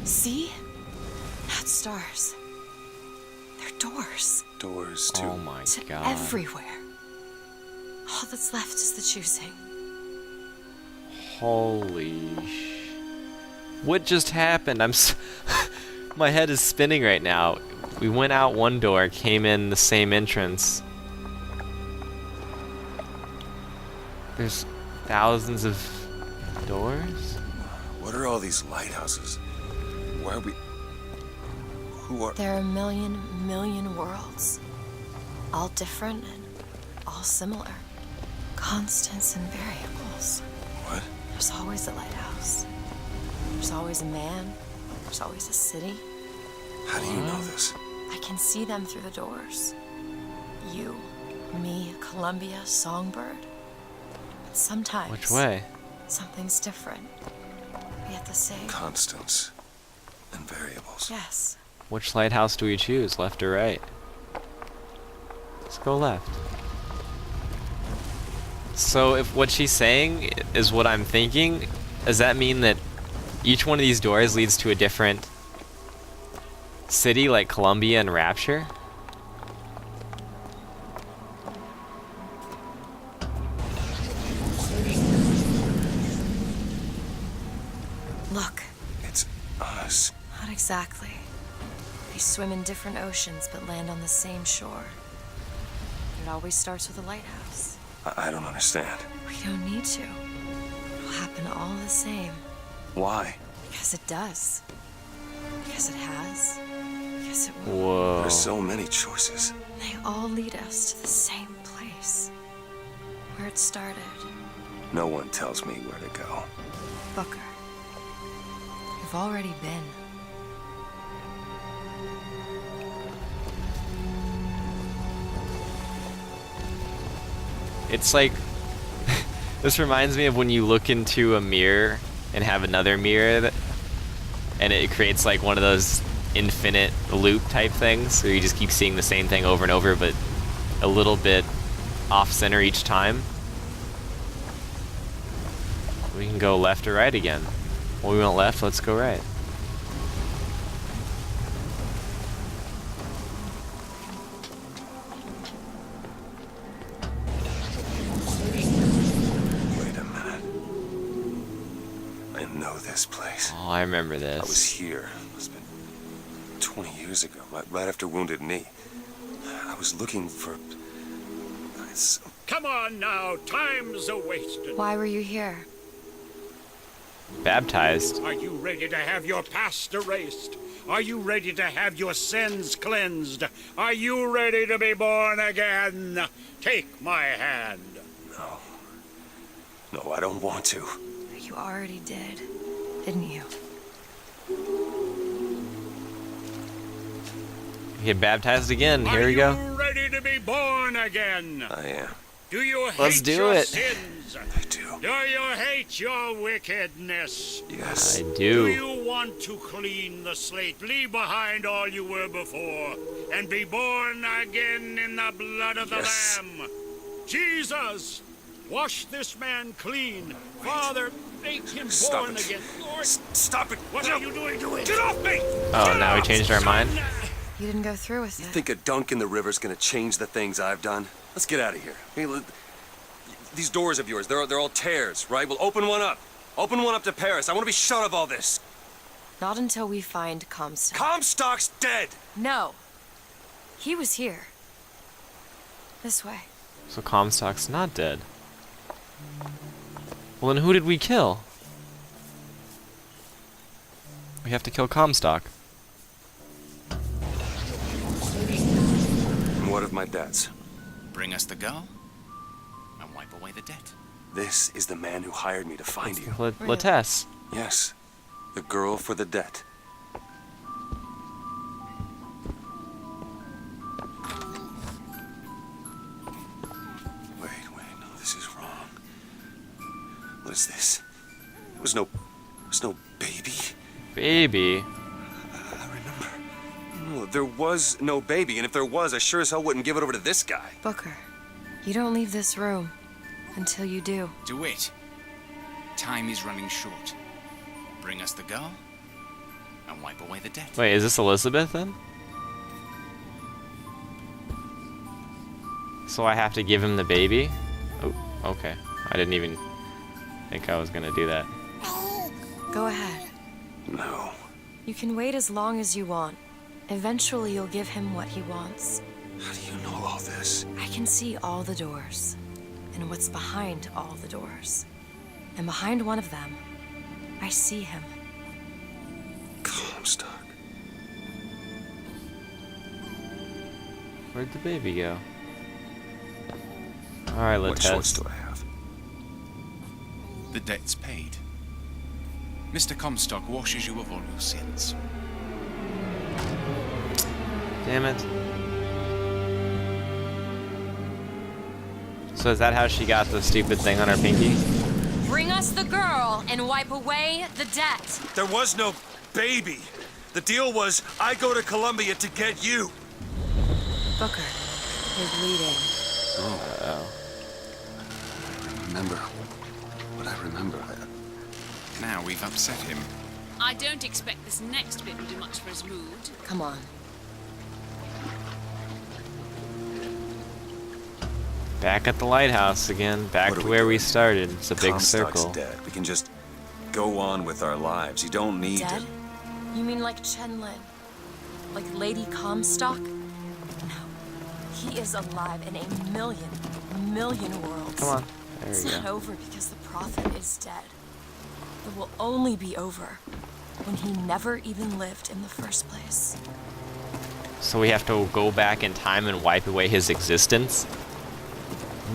See? Not stars. They're doors. Doors to... Oh my To god. everywhere. All that's left is the choosing. Holy What just happened? My head is spinning right now. We went out one door, came in the same entrance. There's thousands of doors? What are all these lighthouses? Why are we... Who are... There are a million worlds. All different and all similar. Constants and variables. What? There's always a lighthouse. There's always a man. There's always a city. How do you know this? I can see them through the doors. You, me, Columbia, Songbird. But sometimes... Which way? Something's different. Yet the same. Constants and variables. Yes. Which lighthouse do we choose, left or right? Let's go left. So if what she's saying is what I'm thinking, does that mean that each one of these doors leads to a different city, like Columbia and Rapture? Look. It's us. Not exactly. They swim in different oceans but land on the same shore. It always starts with a lighthouse. I don't understand. We don't need to. It'll happen all the same. Why? Because it does. Because it has. Because it will. Whoa. There's so many choices. They all lead us to the same place. Where it started. No one tells me where to go. Booker. You've already been. It's like, this reminds me of when you look into a mirror and have another mirror and it creates like one of those infinite loop type things where you just keep seeing the same thing over and over but a little bit off center each time. We can go left or right again. Well, we went left, let's go right. Wait a minute. I know this place. Oh, I remember I was this. here. Must have been 20 years ago, right after Wounded Knee. I was looking for... Come on now, time's a-wasting. Why were you here? Baptized. Are you ready to have your past erased? Are you ready to have your sins cleansed? Are you ready to be born again? Take my hand. No. No, I don't want to. You already did, didn't you? Get baptized again. Here we Are go. you ready to be born again? I am. Do you hate Let's do your it. sins? I do. Do you hate your wickedness? Yes. I Do do. you want to clean the slate, leave behind all you were before, and be born again in the blood of the Yes. Lamb? Jesus, wash this man clean. Father, make him Stop born it. again. Lord, Stop it! what No. are you doing to it? Get off me! Oh, now we changed our mind? You didn't go through with You it. think a dunk in the river's gonna change the things I've done? Let's get out of here. Hey, these doors of yours, they're all tears, right? Well, open one up. Open one up to Paris. I want to be shut of all this. Not until we find Comstock. Comstock's dead! No. He was here. This way. So Comstock's not dead. Well, then who did we kill? We have to kill Comstock. And what of my debts? Bring us the go, and wipe away the debt. This is the man who hired me to find you. La Really? Tess. Yes. The girl for the debt. Wait, no, this is wrong. What is this? There was no baby. Baby. I remember. No, there was no baby, and if there was, I sure as hell wouldn't give it over to this guy. Booker, you don't leave this room until you do. Do it. Time is running short. Bring us the go, and wipe away the debt. Wait, is this Elizabeth then? So I have to give him the baby? Oh, okay. I didn't even think I was gonna do that. Go ahead. No. You can wait as long as you want. Eventually, you'll give him what he wants. How do you know all this? I can see all the doors, and what's behind all the doors. And behind one of them, I see him. Comstock. Where'd the baby go? Alright, What let's choice test. do I have? The debt's paid. Mr. Comstock washes you of all your sins. Damn it. So is that how she got the stupid thing on her pinky? Bring us the girl and wipe away the debt. There was no baby. The deal was I go to Columbia to get you. Booker, you're bleeding. Oh. I remember what I remember. Now we've upset him. I don't expect this next bit will do much for his mood. Come on. Back at the lighthouse again. Back What to do we where do? we started. It's a big Comstock's circle. dead. We can just go on with our lives. You don't need Dead? to. You mean like Chen Lin? Like Lady Comstock? No. He is alive in a million worlds. Come on. There It's we not go. over because the prophet is dead. It will only be over when he never even lived in the first place. So we have to go back in time and wipe away his existence?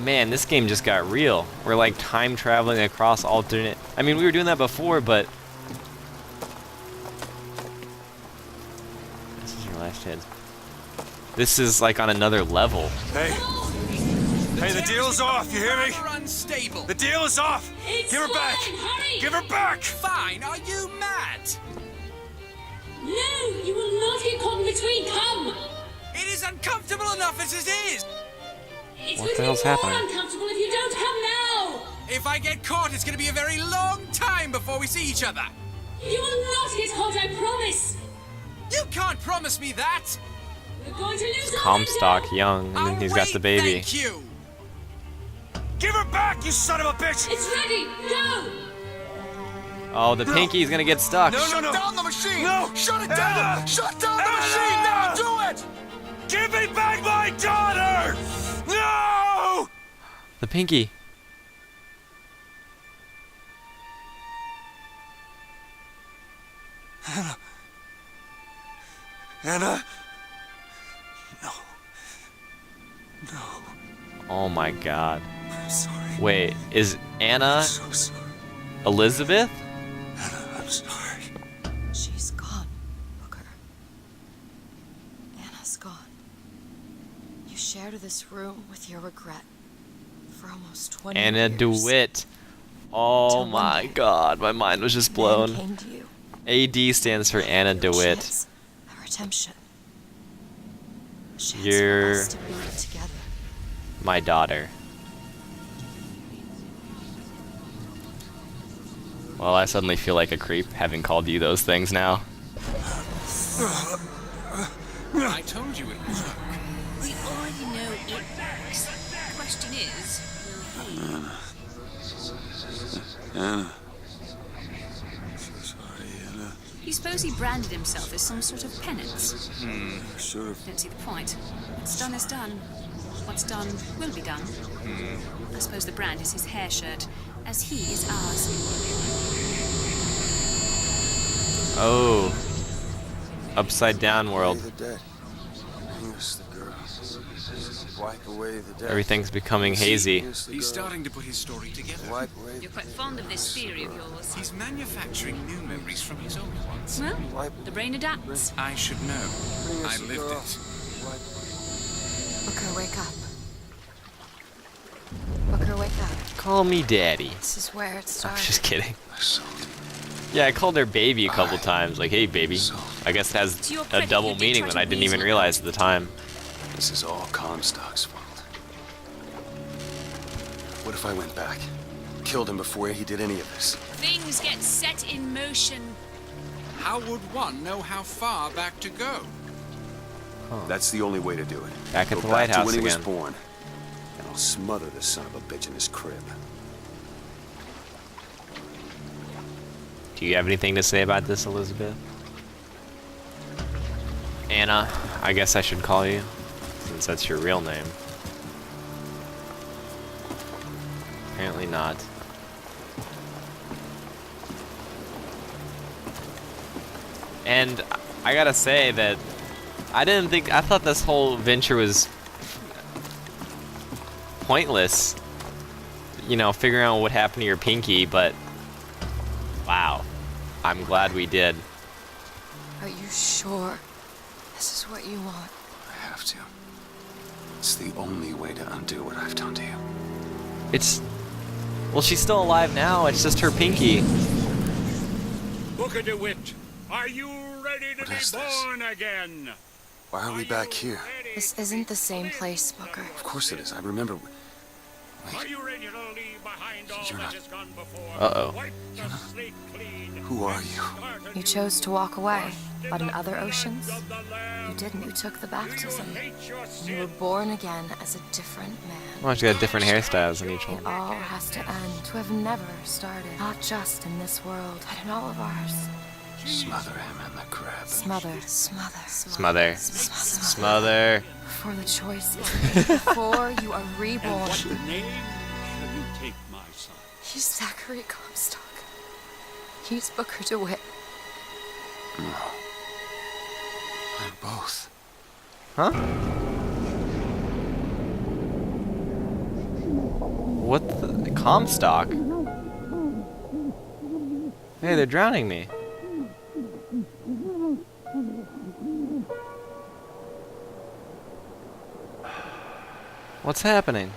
Man, this game just got real. We're like time traveling across alternate... I mean, we were doing that before, but... This is your last hit. This is like on another level. Hey. Hey, the deal's off. You hear me? You're unstable. The deal is off. It's Give her back. fine, hurry! Give her back. Fine, are you mad? No, you will not get caught in between. Come! It is uncomfortable enough as it is. It's What going the to hell's be more happening? uncomfortable if you don't come now. If I get caught, it's going to be a very long time before we see each other. You will not get caught, I promise. You can't promise me that. We're going to lose our Comstock window. young, and then I'll he's got the wait, baby. Thank you. Give her back, you son of a bitch. It's ready. Go! Oh, the pinky's gonna get stuck. No. Down the machine. No. Shut it Anna! down. Shut down the Anna! machine. Now do it. Give me back my daughter. No. The pinky. Anna. No. Oh my god. I'm sorry. Wait, is Anna I'm so sorry. Elizabeth? Anna, I'm sorry. She's gone, Booker. Anna's gone. You shared this room with your regret for almost 20 Anna years. DeWitt. Oh Till one my day, god, my mind was just Man blown. came to you. AD stands for Anna DeWitt. Chance of redemption. A chance You're- for us to be together. My daughter. Well, I suddenly feel like a creep having called you those things now. I told you it would work. We already know it works. The question is, will he? Anna. So sorry, Anna. You suppose he branded himself as some sort of penance? Should have. Don't see the point. What's done is done. What's done will be done. I suppose the brand is his hair shirt, as he is ours. Oh. Upside down world. The dead. Bring us the girl. Wipe away the dead. Everything's becoming hazy. Bring us the He's girl. starting to put his story together. Wipe away You're quite fond of this theory of yours. He's manufacturing new memories from his old ones. Well, Wipe. the brain adapts. I should know. Bring I us the lived girl. it. Wipe. Booker, wake up. Booker, wake up. Call me daddy. This is where it I'm started. just kidding. So Yeah, I called her baby a couple times. Like, hey, baby. I guess it has To your a credit, double you did meaning try that to I didn't even reason realize at about the time. this is all Comstock's fault. What if I went back? Killed him before he did any of this? Things get set in motion. how would one know how far back to go? That's the only way to do it. Back at Go the White back to House when he was again. born, and I'll smother the son of a bitch in his crib. Do you have anything to say about this, Elizabeth? Anna, I guess I should call you, since that's your real name. Apparently not. And I gotta say that I thought this whole venture was pointless. You know, figuring out what happened to your pinky, but wow. I'm glad we did. Are you sure this is what you want? I have to. It's the only way to undo what I've done to you. Well, she's still alive now. It's just her pinky. Booker DeWitt, are you ready to What be is this? born again? Why are we back here? This isn't the same place, Booker. Of course it is. I remember. Are Wait, you ready to leave behind all You're that not- has gone before? Uh-oh. Wipe the slate clean. who are you? Start You anew. chose to walk away, Trust in but in the other oceans, plans of the Lamb. you didn't. You took the Do you baptism. hate your You were sin? born again as a different man. Well, she got different hairstyles in each It one. all has to end, to have never started. Not just in this world, but in all of ours. Smother him in the crib. Smother, smother, Smother. smother. Smother. Before the choice is made, before you are And reborn. what name shall you take, my son? He's Zachary Comstock. He's Booker DeWitt. No. I'm both. Huh? What the? Comstock? Hey, they're drowning me. What's happening?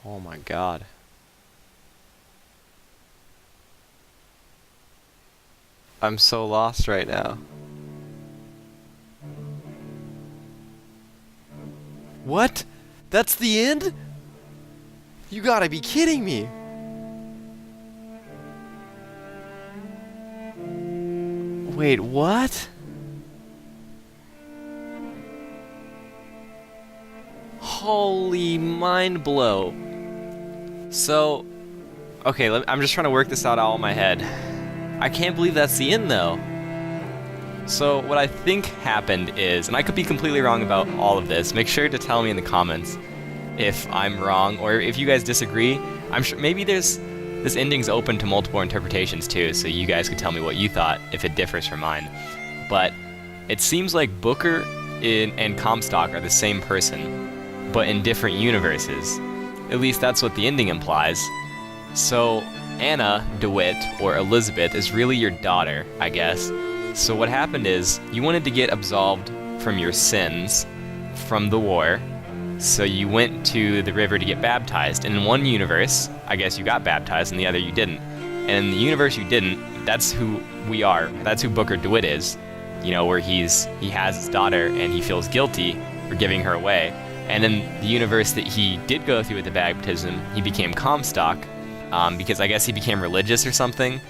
Oh my god. I'm so lost right now. What? That's the end? You gotta be kidding me. Wait, what? Holy mind blow. So, okay, I'm just trying to work this out all in my head. I can't believe that's the end though. So what I think happened is, and I could be completely wrong about all of this, make sure to tell me in the comments if I'm wrong or if you guys disagree. I'm sure maybe this ending's open to multiple interpretations too, so you guys could tell me what you thought if it differs from mine. But it seems like Booker and Comstock are the same person, but in different universes. At least that's what the ending implies. So Anna DeWitt, or Elizabeth, is really your daughter, I guess. So what happened is, you wanted to get absolved from your sins from the war, so you went to the river to get baptized. And in one universe, I guess you got baptized, and the other you didn't. And in the universe you didn't, that's who we are. That's who Booker DeWitt is. You know, where he has his daughter, and he feels guilty for giving her away. And in the universe that he did go through with the baptism, he became Comstock, because I guess he became religious or something,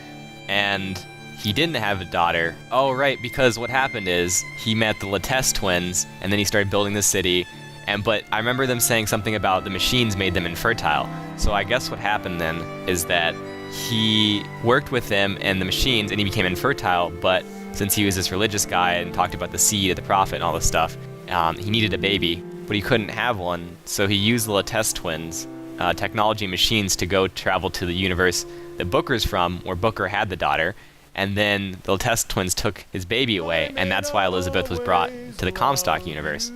and he didn't have a daughter. Oh, right, because what happened is he met the Latesse twins, and then he started building the city. But I remember them saying something about the machines made them infertile. So I guess what happened then is that he worked with them and the machines, and he became infertile. But since he was this religious guy and talked about the seed of the prophet and all this stuff, he needed a baby, but he couldn't have one. So he used the Latesse twins, technology machines, to go travel to the universe that Booker's from, where Booker had the daughter. And then the Latesse twins took his baby away, and that's why Elizabeth was brought to the Comstock universe.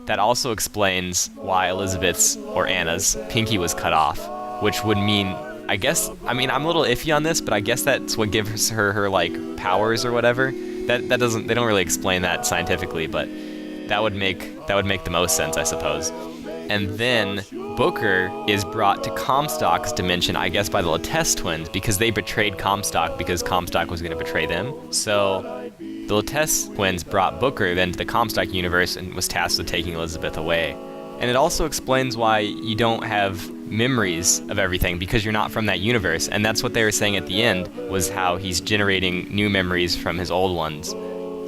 That also explains why Elizabeth's, or Anna's, pinky was cut off, which would mean, I mean, I'm a little iffy on this, but I guess that's what gives her like, powers or whatever. They don't really explain that scientifically, but that would make the most sense, I suppose. And then Booker is brought to Comstock's dimension, I guess, by the Latesse twins, because they betrayed Comstock because Comstock was going to betray them. So the Latesse twins brought Booker then to the Comstock universe and was tasked with taking Elizabeth away. And it also explains why you don't have memories of everything, because you're not from that universe. And that's what they were saying at the end, was how he's generating new memories from his old ones.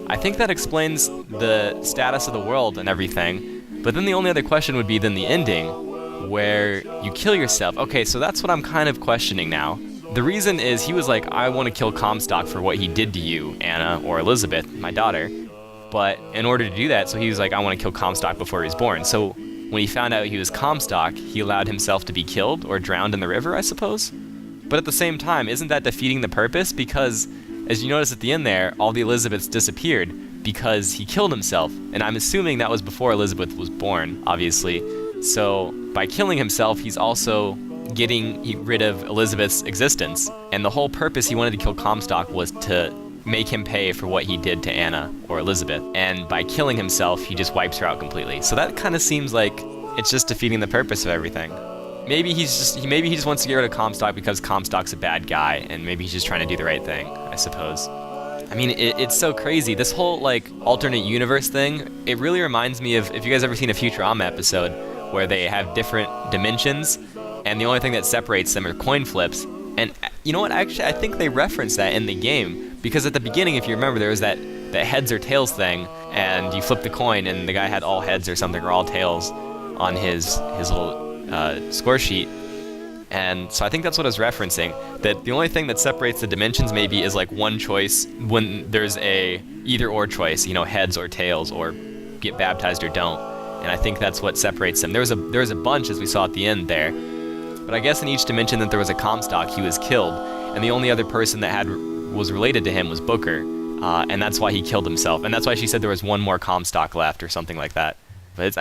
I think that explains the status of the world and everything. But then the only other question would be then the ending, where you kill yourself. Okay, so that's what I'm kind of questioning now. The reason is he was like, I want to kill Comstock for what he did to you, Anna, or Elizabeth, my daughter. But in order to do that, so he was like, I want to kill Comstock before he was born. So when he found out he was Comstock, he allowed himself to be killed or drowned in the river, I suppose? But at the same time, isn't that defeating the purpose? Because, as you notice at the end there, all the Elizabeths disappeared because he killed himself. And I'm assuming that was before Elizabeth was born, obviously. So by killing himself, he's also getting rid of Elizabeth's existence. And the whole purpose he wanted to kill Comstock was to make him pay for what he did to Anna or Elizabeth. And by killing himself, he just wipes her out completely. So that kind of seems like it's just defeating the purpose of everything. Maybe he just wants to get rid of Comstock because Comstock's a bad guy, and maybe he's just trying to do the right thing, I suppose. I mean, it's so crazy. This whole, like, alternate universe thing, it really reminds me of, if you guys ever seen a Futurama episode where they have different dimensions, and the only thing that separates them are coin flips. And you know what? Actually, I think they reference that in the game, because at the beginning, if you remember, there was that heads or tails thing, and you flip the coin, and the guy had all heads or something, or all tails on his little score sheet. And so I think that's what I was referencing, that the only thing that separates the dimensions maybe is like one choice when there's a either or choice, you know, heads or tails, or get baptized or don't. And I think that's what separates them. There was a bunch, as we saw at the end there. But I guess in each dimension that there was a Comstock, he was killed, and the only other person that was related to him was Booker, and that's why he killed himself. And that's why she said there was one more Comstock left or something like that. But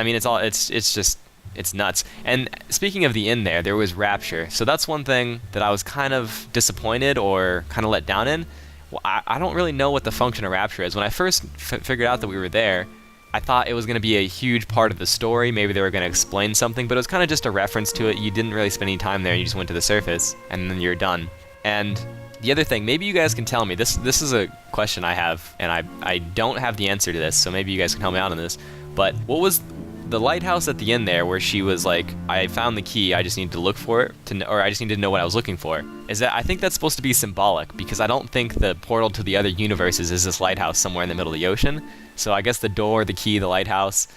it's nuts. And speaking of the end there was Rapture. So that's one thing that I was kind of disappointed or kind of let down in. Well, I don't really know what the function of Rapture is. When I first figured out that we were there, I thought it was going to be a huge part of the story. Maybe they were going to explain something, but it was kind of just a reference to it. You didn't really spend any time there. You just went to the surface, and then you're done. And the other thing, maybe you guys can tell me, this is a question I have, and I don't have the answer to this, so maybe you guys can help me out on this. But what was the lighthouse at the end there, where she was like, I found the key, I just need to look for it, or I just need to know what I was looking for? I think that's supposed to be symbolic, because I don't think the portal to the other universes is this lighthouse somewhere in the middle of the ocean. So I guess the door, the key, the lighthouse,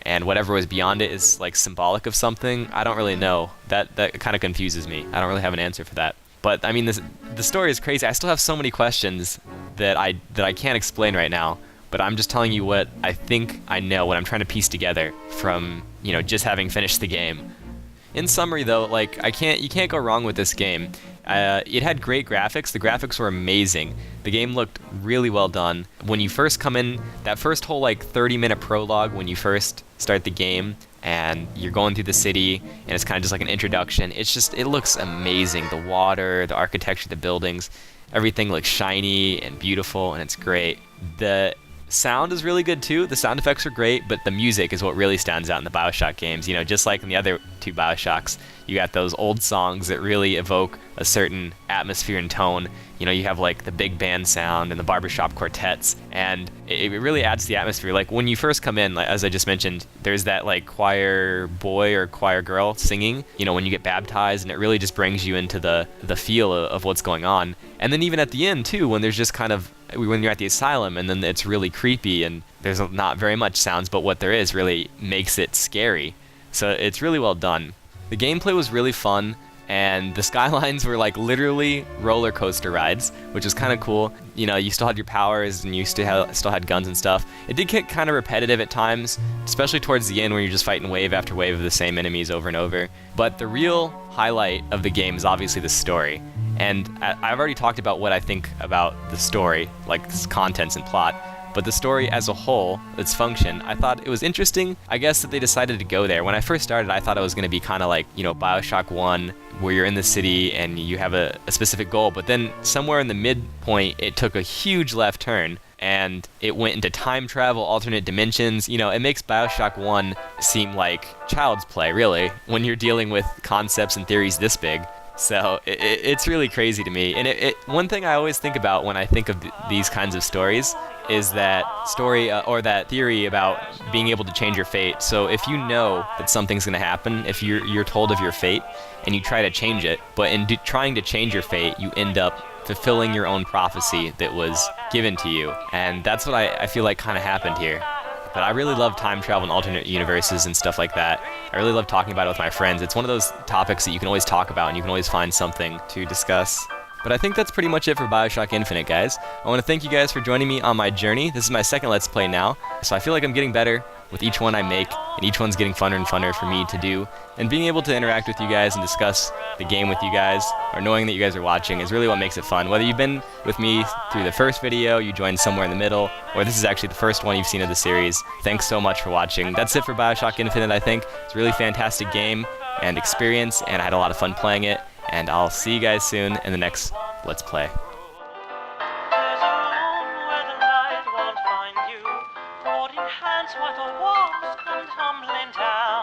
and whatever was beyond it is like symbolic of something. I don't really know. That kind of confuses me. I don't really have an answer for that. But I mean, the story is crazy. I still have so many questions that I can't explain right now. But I'm just telling you what I think I know, what I'm trying to piece together from, you know, just having finished the game. In summary, though, like, you can't go wrong with this game. It had great graphics. The graphics were amazing. The game looked really well done. When you first come in, that first whole, like, 30-minute prologue when you first start the game, and you're going through the city, and it's kind of just like an introduction. It looks amazing. The water, the architecture, the buildings, everything looks shiny and beautiful, and it's great. The sound is really good too. The sound effects are great, but the music is what really stands out in the Bioshock games. You know, just like in the other two Bioshocks, you got those old songs that really evoke a certain atmosphere and tone. You know, you have like the big band sound and the barbershop quartets, and it really adds to the atmosphere. Like when you first come in, like, as I just mentioned, there's that like choir boy or choir girl singing, you know, when you get baptized, and it really just brings you into the feel of what's going on. And then even at the end too, when there's just kind of, when you're at the asylum, and then it's really creepy, and there's not very much sounds, but what there is really makes it scary. So it's really well done. The gameplay was really fun, and the skylines were like literally roller coaster rides, which was kind of cool. You know, you still had your powers, and you still had guns and stuff. It did get kind of repetitive at times, especially towards the end where you're just fighting wave after wave of the same enemies over and over. But the real highlight of the game is obviously the story. And I've already talked about what I think about the story, like its contents and plot. But the story as a whole, its function, I thought it was interesting, I guess, that they decided to go there. When I first started, I thought it was going to be kind of like, you know, Bioshock 1, where you're in the city and you have a specific goal. But then somewhere in the midpoint, it took a huge left turn, and it went into time travel, alternate dimensions. You know, it makes Bioshock 1 seem like child's play, really, when you're dealing with concepts and theories this big. So it's really crazy to me. And one thing I always think about when I think of these kinds of stories is that story or that theory about being able to change your fate. So if you know that something's going to happen, if you're told of your fate and you try to change it, but in trying to change your fate, you end up fulfilling your own prophecy that was given to you. And that's what I feel like kind of happened here. But I really love time travel and alternate universes and stuff like that. I really love talking about it with my friends. It's one of those topics that you can always talk about and you can always find something to discuss. But I think that's pretty much it for Bioshock Infinite, guys. I want to thank you guys for joining me on my journey. This is my second Let's Play now, so I feel like I'm getting better with each one I make, and each one's getting funner and funner for me to do. And being able to interact with you guys and discuss the game with you guys, or knowing that you guys are watching, is really what makes it fun. Whether you've been with me through the first video, you joined somewhere in the middle, or this is actually the first one you've seen of the series, thanks so much for watching. That's it for Bioshock Infinite, I think. It's a really fantastic game and experience, and I had a lot of fun playing it. And I'll see you guys soon in the next Let's Play. There's a room where the light won't find you. Holding hands while the walls come tumbling down.